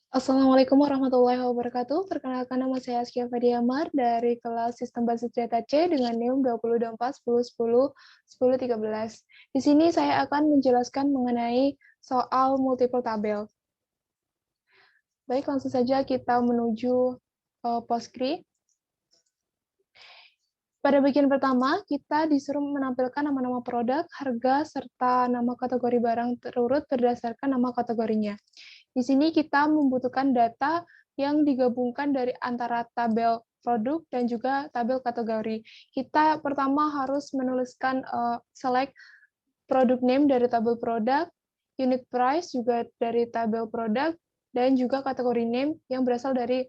Assalamualaikum warahmatullahi wabarakatuh. Perkenalkan, nama saya Askia Fadiamar dari kelas Sistem Basis Data C dengan NIM 2024-10-10-10-13. Di sini saya akan menjelaskan mengenai soal multiple tabel. Baik, langsung saja kita menuju Postgre. Pada bagian pertama, kita disuruh menampilkan nama-nama produk, harga, serta nama kategori barang terurut berdasarkan nama kategorinya. Di sini kita membutuhkan data yang digabungkan dari antara tabel produk dan juga tabel kategori. Kita pertama harus menuliskan select product name dari tabel produk, unit price juga dari tabel produk, dan juga kategori name yang berasal dari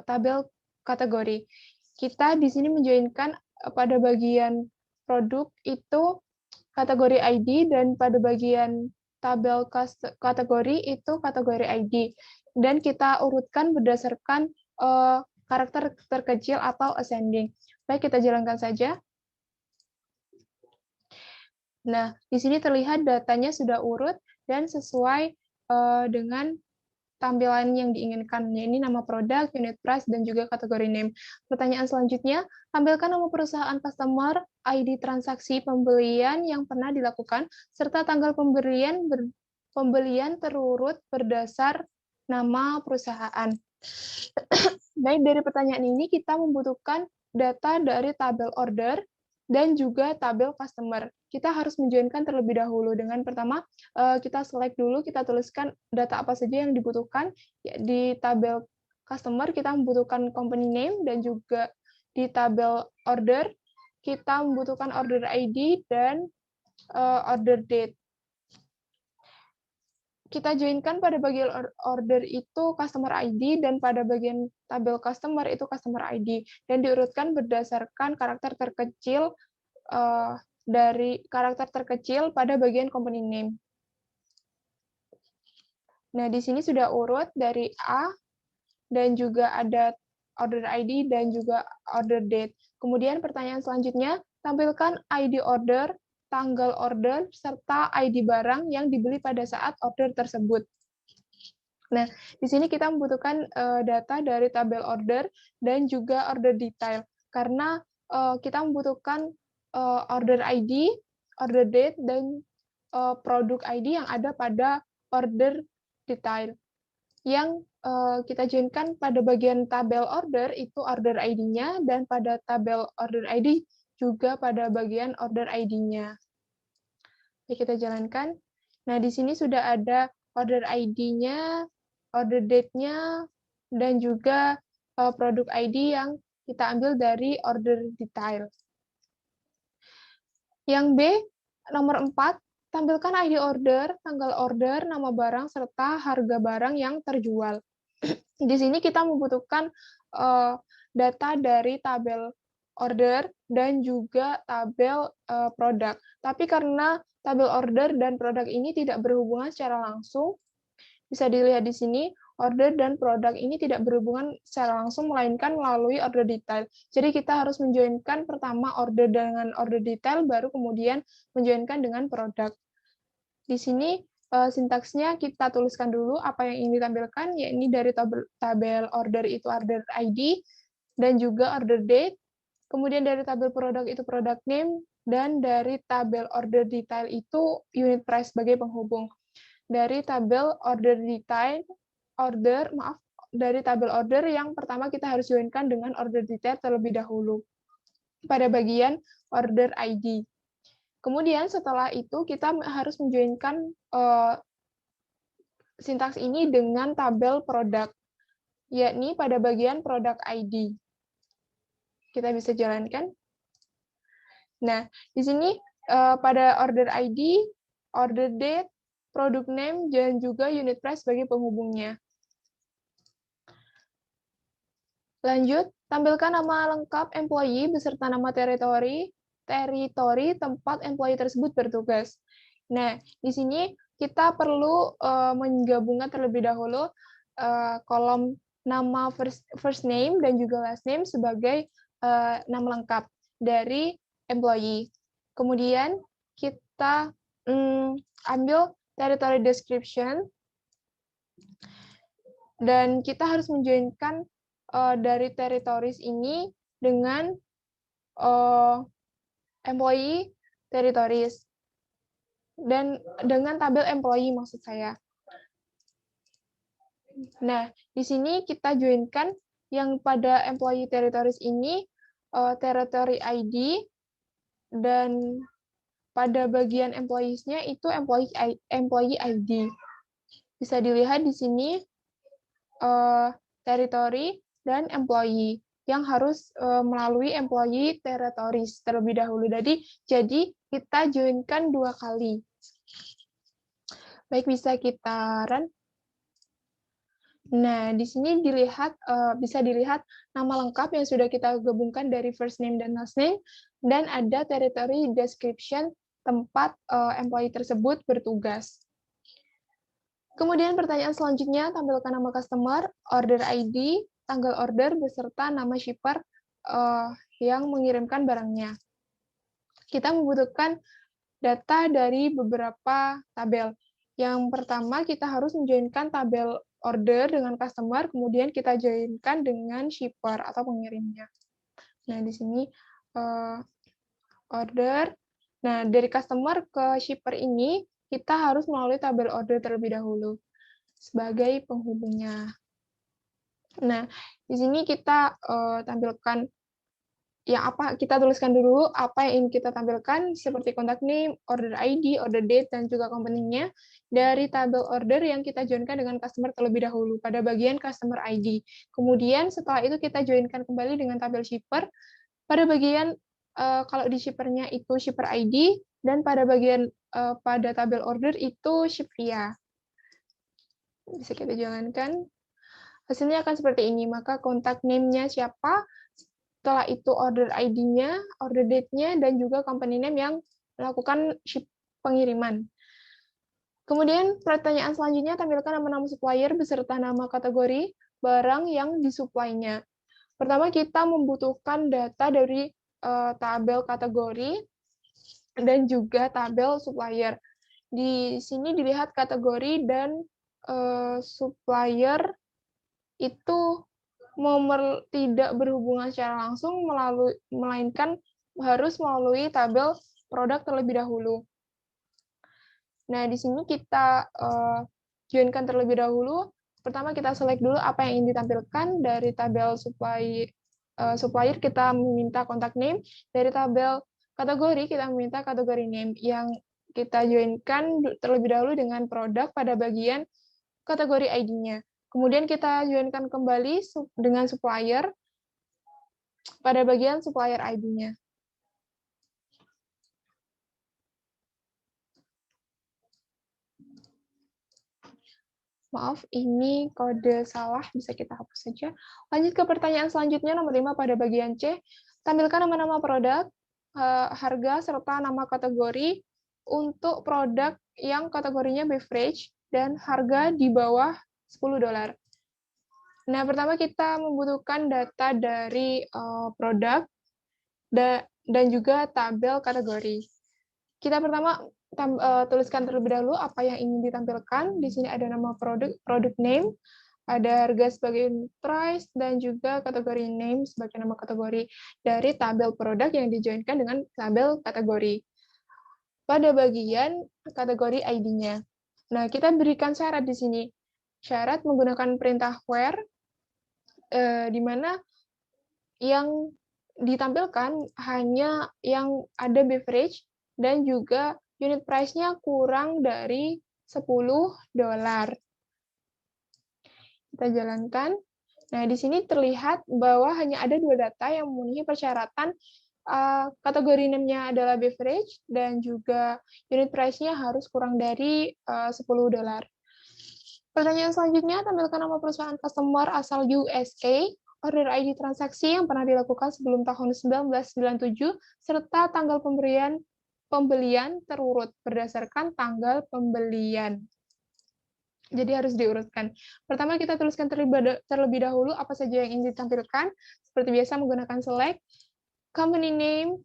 tabel kategori. Kita di sini menjoinkan pada bagian produk itu kategori ID, dan pada bagian tabel kategori itu kategori ID. Dan kita urutkan berdasarkan karakter terkecil atau ascending. Baik, kita jalankan saja. Nah, di sini terlihat datanya sudah urut dan sesuai dengan tampilan yang diinginkan, ini nama produk, unit price, dan juga kategori name. Pertanyaan selanjutnya, tampilkan nama perusahaan customer, ID transaksi pembelian yang pernah dilakukan, serta tanggal pembelian terurut berdasar nama perusahaan. Baik, dari pertanyaan ini kita membutuhkan data dari tabel order dan juga tabel customer. Kita harus menjoinkan terlebih dahulu. Dengan pertama, kita select dulu, kita tuliskan data apa saja yang dibutuhkan. Di tabel customer, kita membutuhkan company name, dan juga di tabel order, kita membutuhkan order ID dan order date. Kita joinkan pada bagian order itu customer ID, dan pada bagian tabel customer itu customer ID, dan diurutkan berdasarkan karakter terkecil dari karakter terkecil pada bagian company name. Nah, di sini sudah urut dari A, dan juga ada order ID dan juga order date. Kemudian pertanyaan selanjutnya, tampilkan ID order, tanggal order, serta ID barang yang dibeli pada saat order tersebut. Nah, di sini kita membutuhkan data dari tabel order dan juga order detail, karena kita membutuhkan order ID, order date, dan produk ID yang ada pada order detail. Yang kita joinkan pada bagian tabel order itu order ID-nya, dan pada tabel order ID juga pada bagian order ID-nya. Oke, kita jalankan. Nah, di sini sudah ada order ID-nya, order date-nya, dan juga produk ID yang kita ambil dari order detail. Yang B, nomor 4, tampilkan ID order, tanggal order, nama barang, serta harga barang yang terjual. Di sini kita membutuhkan data dari tabel order dan juga tabel produk. Tapi karena tabel order dan produk ini tidak berhubungan secara langsung, bisa dilihat di sini, order dan produk ini tidak berhubungan secara langsung, melainkan melalui order detail. Jadi kita harus menjoinkan pertama order dengan order detail, baru kemudian menjoinkan dengan produk. Di sini sintaksnya kita tuliskan dulu apa yang ingin ditampilkan, yakni dari tabel order itu order ID, dan juga order date. Kemudian dari tabel produk itu product name, dan dari tabel order detail itu unit price sebagai penghubung. Dari tabel order detail, dari tabel order yang pertama kita harus joinkan dengan order detail terlebih dahulu pada bagian order ID. Kemudian setelah itu kita harus menjoinkan sintaks ini dengan tabel produk, yakni pada bagian product ID. Kita bisa jalankan. Nah, di sini pada order ID, order date, product name, dan juga unit price sebagai penghubungnya. Lanjut, tampilkan nama lengkap employee beserta nama teritori tempat employee tersebut bertugas. Nah, di sini kita perlu menggabungkan terlebih dahulu kolom nama first name dan juga last name sebagai nama lengkap dari employee. Kemudian kita ambil territory description. Dan kita harus menjoinkan dari territories ini dengan employee territories dan dengan tabel employee maksud saya. Nah, di sini kita joinkan yang pada employee territories ini territory ID dan pada bagian employees-nya itu employee ID. Bisa dilihat di sini territory dan employee yang harus melalui employee territories terlebih dahulu. Jadi kita joinkan 2 kali. Baik, bisa kita run. Nah, di sini bisa dilihat nama lengkap yang sudah kita gabungkan dari first name dan last name, dan ada territory description tempat employee tersebut bertugas. Kemudian pertanyaan selanjutnya, tampilkan nama customer, order ID, tanggal order, beserta nama shipper yang mengirimkan barangnya. Kita membutuhkan data dari beberapa tabel. Yang pertama, kita harus menjoinkan tabel order dengan customer, kemudian kita joinkan dengan shipper atau pengirimnya. Nah, di sini order. Nah, dari customer ke shipper ini, kita harus melalui tabel order terlebih dahulu sebagai penghubungnya. Nah, di sini kita tampilkan kita tuliskan dulu apa yang ingin kita tampilkan seperti contact name, order ID, order date, dan juga company-nya dari tabel order yang kita joinkan dengan customer terlebih dahulu pada bagian customer ID. Kemudian setelah itu kita joinkan kembali dengan tabel shipper pada bagian kalau di shipper-nya itu shipper ID dan pada bagian pada tabel order itu ship via. Bisa kita jalankan. Hasilnya akan seperti ini. Maka contact name-nya siapa, setelah itu order ID-nya, order date-nya, dan juga company name yang melakukan ship pengiriman. Kemudian pertanyaan selanjutnya, tampilkan nama-nama supplier beserta nama kategori barang yang disuplainya. Pertama, kita membutuhkan data dari tabel kategori dan juga tabel supplier. Di sini dilihat kategori dan supplier itu tidak berhubungan secara langsung melainkan harus melalui tabel produk terlebih dahulu. Nah, di sini kita joinkan terlebih dahulu. Pertama kita select dulu apa yang ingin ditampilkan dari tabel supplier kita meminta contact name, dari tabel kategori kita meminta kategori name yang kita joinkan terlebih dahulu dengan produk pada bagian kategori ID-nya. Kemudian kita joinkan kembali dengan supplier pada bagian supplier ID-nya. Maaf, ini kode salah, bisa kita hapus saja. Lanjut ke pertanyaan selanjutnya, nomor 5 pada bagian C. Tampilkan nama-nama produk, harga, serta nama kategori untuk produk yang kategorinya beverage dan harga di bawah $10. Nah, pertama kita membutuhkan data dari produk dan juga tabel kategori. Kita pertama tuliskan terlebih dahulu apa yang ingin ditampilkan. Di sini ada nama product name, ada harga sebagai price, dan juga kategori name sebagai nama kategori dari tabel produk yang dijoinkan dengan tabel kategori. Pada bagian kategori ID-nya. Nah, kita berikan syarat di sini. Syarat menggunakan perintah where, di mana yang ditampilkan hanya yang ada beverage dan juga unit price-nya kurang dari $10. Kita jalankan. Nah, di sini terlihat bahwa hanya ada 2 data yang memenuhi persyaratan kategori name-nya adalah beverage dan juga unit price-nya harus kurang dari $10. Pertanyaan selanjutnya, tampilkan nama perusahaan customer asal USA, order ID transaksi yang pernah dilakukan sebelum tahun 1997, serta tanggal pembelian terurut berdasarkan tanggal pembelian. Jadi harus diurutkan. Pertama kita tuliskan terlebih dahulu apa saja yang ingin ditampilkan. Seperti biasa menggunakan select, company name,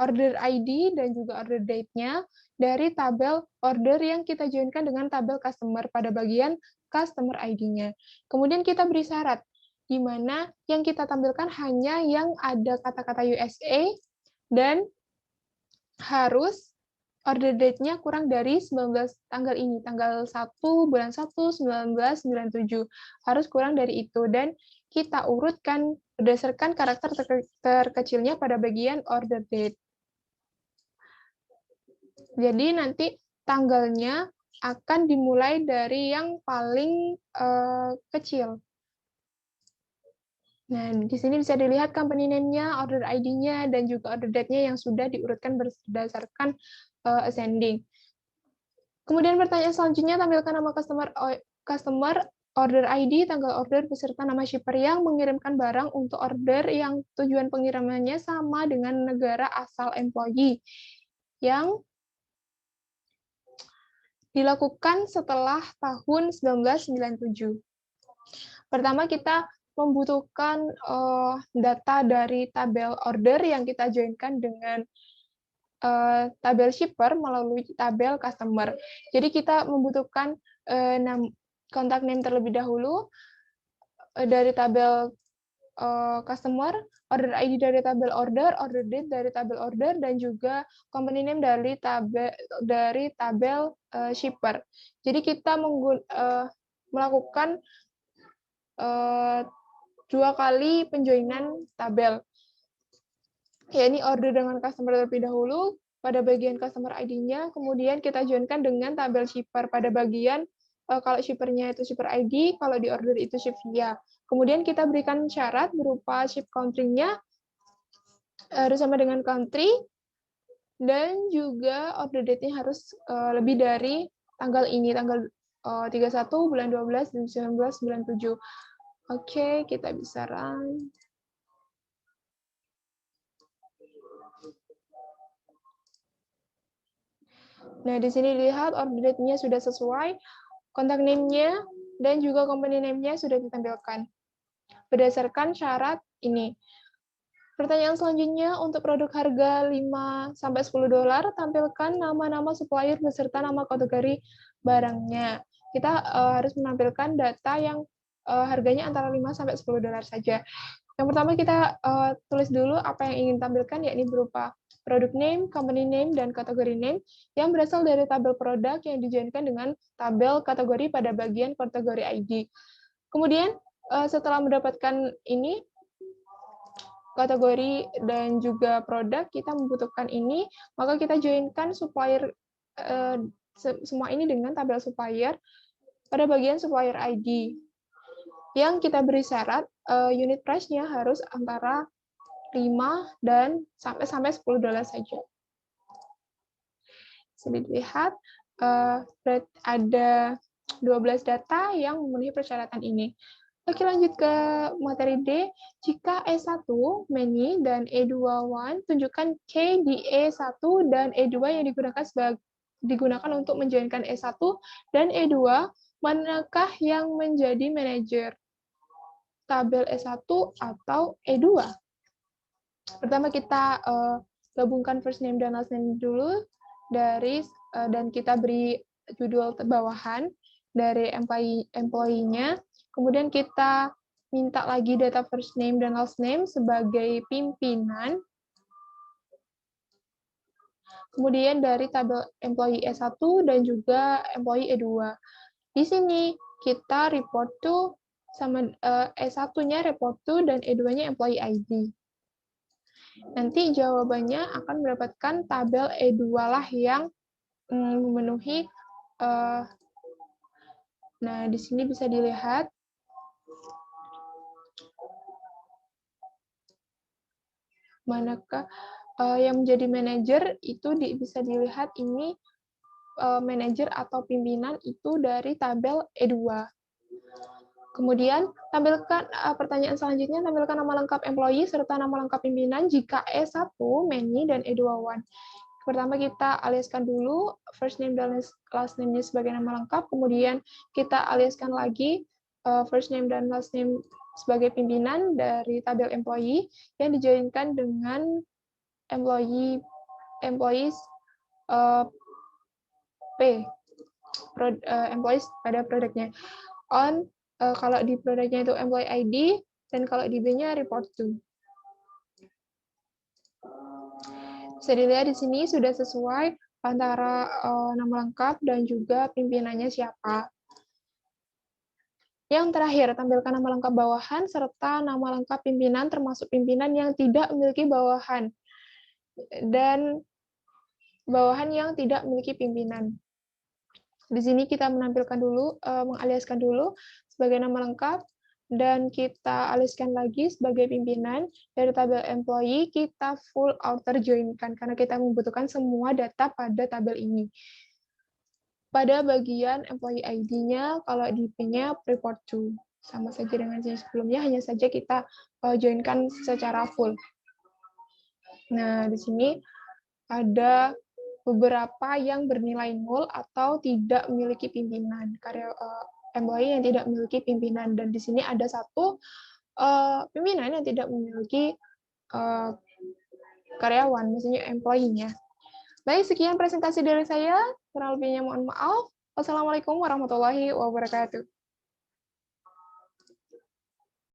order ID, dan juga order date-nya. dari tabel order yang kita joinkan dengan tabel customer pada bagian customer ID-nya. Kemudian kita beri syarat, di mana yang kita tampilkan hanya yang ada kata-kata USA dan harus order date-nya kurang dari 19 tanggal ini, tanggal 1 bulan 1 1997. Harus kurang dari itu dan kita urutkan berdasarkan karakter terkecilnya pada bagian order date. Jadi nanti tanggalnya akan dimulai dari yang paling kecil. Nah, di sini bisa dilihat company name-nya, order ID-nya, dan juga order date-nya yang sudah diurutkan berdasarkan ascending. Kemudian pertanyaan selanjutnya, tampilkan nama customer, order ID, tanggal order, beserta nama shipper yang mengirimkan barang untuk order yang tujuan pengirimannya sama dengan negara asal employee yang dilakukan setelah tahun 1997. Pertama, kita membutuhkan data dari tabel order yang kita joinkan dengan tabel shipper melalui tabel customer. Jadi kita membutuhkan kontak name terlebih dahulu dari tabel customer, order ID dari tabel order date dari tabel order, dan juga company name dari tabel shipper. Jadi kita melakukan 2 kali penjoinan tabel. Ya, ini order dengan customer terlebih dahulu pada bagian customer ID-nya, kemudian kita joinkan dengan tabel shipper pada bagian kalau shipper-nya itu shipper ID, kalau di order itu ship via. Kemudian kita berikan syarat berupa ship country-nya harus sama dengan country, dan juga order date-nya harus lebih dari tanggal ini, tanggal 31 bulan 12 dan 1997. Oke, kita bisa run. Nah, di sini dilihat order date-nya sudah sesuai, kontak name-nya, dan juga company name-nya sudah ditampilkan. Berdasarkan syarat ini. Pertanyaan selanjutnya, untuk produk harga $5-10, tampilkan nama-nama supplier beserta nama kategori barangnya. Kita harus menampilkan data yang harganya antara $5-10 saja. Yang pertama kita tulis dulu apa yang ingin tampilkan, yakni berupa product name, company name, dan kategori name yang berasal dari tabel produk yang dijoinkan dengan tabel kategori pada bagian kategori ID. Kemudian setelah mendapatkan ini, kategori dan juga produk, kita membutuhkan ini, maka kita joinkan supplier semua ini dengan tabel supplier pada bagian supplier ID. Yang kita beri syarat, unit price-nya harus antara 5 dan sampai $10 saja. Bisa dilihat ada 12 data yang memenuhi persyaratan ini. Oke, lanjut ke materi D. Jika E1 many dan E2 tunjukkan K di E1 dan E2 yang digunakan untuk menjoinkan E1 dan E2, manakah yang menjadi manajer tabel E1 atau E2? Pertama kita gabungkan first name dan last name dulu dan kita beri judul bawahan dari employee-nya. Kemudian kita minta lagi data first name dan last name sebagai pimpinan. Kemudian dari tabel employee E1 dan juga employee E2. Di sini kita report to sama E1-nya report to dan E2-nya employee ID. Nanti jawabannya akan mendapatkan tabel E2 lah yang memenuhi. Nah, di sini bisa dilihat manakah yang menjadi manajer itu bisa dilihat ini manajer atau pimpinan itu dari tabel E2. Kemudian, tampilkan pertanyaan selanjutnya, tampilkan nama lengkap employee serta nama lengkap pimpinan jika E1 many dan E2 one. Pertama kita aliaskan dulu first name dan last name-nya sebagai nama lengkap, kemudian kita aliaskan lagi first name dan last name sebagai pimpinan dari tabel employee yang dijoinkan dengan employees P, employees pada produknya. On, kalau di produknya itu employee ID, dan kalau di B-nya report to. Bisa dilihat di sini sudah sesuai antara nama lengkap dan juga pimpinannya siapa. Yang terakhir, tampilkan nama lengkap bawahan serta nama lengkap pimpinan termasuk pimpinan yang tidak memiliki bawahan dan bawahan yang tidak memiliki pimpinan. Di sini kita menampilkan dulu, mengaliaskan dulu sebagai nama lengkap, dan kita aliskan lagi sebagai pimpinan. Dari tabel employee, kita full outer join-kan, karena kita membutuhkan semua data pada tabel ini. Pada bagian employee ID-nya, kalau di P-nya report to. Sama saja dengan yang sebelumnya, hanya saja kita join-kan secara full. Nah, di sini ada beberapa yang bernilai nol atau tidak memiliki pimpinan, employee yang tidak memiliki pimpinan, dan di sini ada satu pimpinan yang tidak memiliki karyawan, maksudnya employee-nya. Baik, sekian presentasi dari saya, kurang lebihnya mohon maaf. Wassalamualaikum warahmatullahi wabarakatuh.